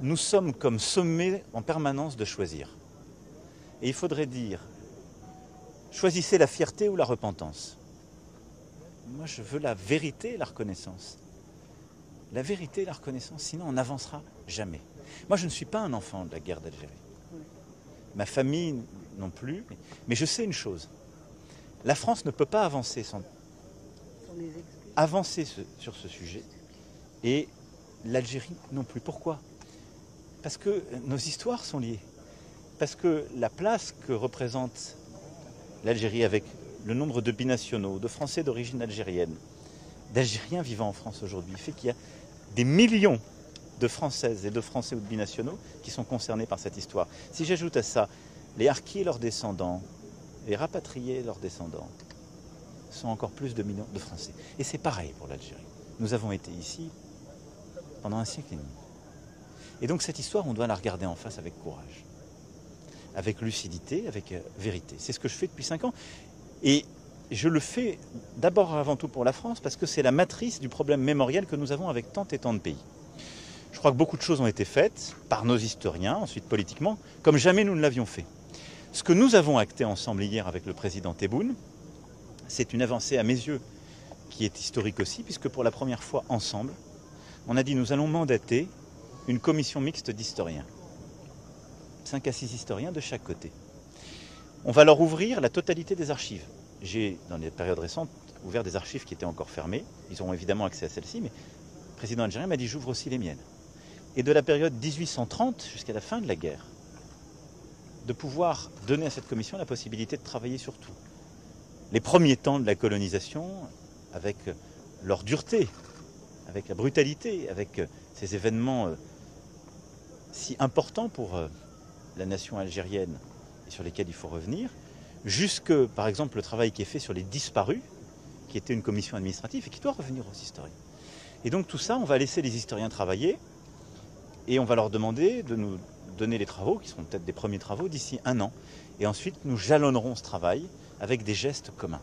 nous sommes comme sommés en permanence de choisir. Et il faudrait dire, choisissez la fierté ou la repentance. Moi, je veux la vérité et la reconnaissance. La vérité et la reconnaissance, sinon on n'avancera jamais. Moi, je ne suis pas un enfant de la guerre d'Algérie. Ma famille non plus. Mais je sais une chose. La France ne peut pas avancer sans avancer sur ce sujet. Et l'Algérie non plus. Pourquoi ? Parce que nos histoires sont liées. Parce que la place que représente l'Algérie avec le nombre de binationaux, de Français d'origine algérienne, d'Algériens vivant en France aujourd'hui, fait qu'il y a des millions de Françaises et de Français ou de binationaux qui sont concernés par cette histoire. Si j'ajoute à ça les harkis et leurs descendants, les rapatriés et leurs descendants, sont encore plus de millions de Français. Et c'est pareil pour l'Algérie. Nous avons été ici pendant un siècle et demi. Et donc cette histoire, on doit la regarder en face avec courage, avec lucidité, avec vérité. C'est ce que je fais depuis 5 ans. Et je le fais d'abord et avant tout pour la France, parce que c'est la matrice du problème mémoriel que nous avons avec tant et tant de pays. Je crois que beaucoup de choses ont été faites par nos historiens, ensuite politiquement, comme jamais nous ne l'avions fait. Ce que nous avons acté ensemble hier avec le président Tebboune, c'est une avancée à mes yeux qui est historique aussi, puisque pour la première fois ensemble, on a dit nous allons mandater une commission mixte d'historiens. 5 à 6 historiens de chaque côté. On va leur ouvrir la totalité des archives. J'ai, dans les périodes récentes, ouvert des archives qui étaient encore fermées. Ils auront évidemment accès à celles-ci, mais le président algérien m'a dit j'ouvre aussi les miennes. Et de la période 1830 jusqu'à la fin de la guerre, de pouvoir donner à cette commission la possibilité de travailler sur tout. Les premiers temps de la colonisation, avec leur dureté, avec la brutalité, avec ces événements si importants pour la nation algérienne et sur lesquels il faut revenir, jusque, par exemple, le travail qui est fait sur les disparus, qui était une commission administrative et qui doit revenir aux historiens. Et donc tout ça, on va laisser les historiens travailler et on va leur demander de nous donner les travaux, qui seront peut-être des premiers travaux, d'ici 1 an. Et ensuite, nous jalonnerons ce travail avec des gestes communs.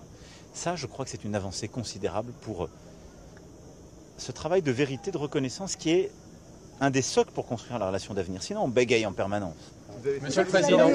Ça, je crois que c'est une avancée considérable pour ce travail de vérité, de reconnaissance, qui est un des socles pour construire la relation d'avenir. Sinon, on bégaye en permanence. Monsieur le Président.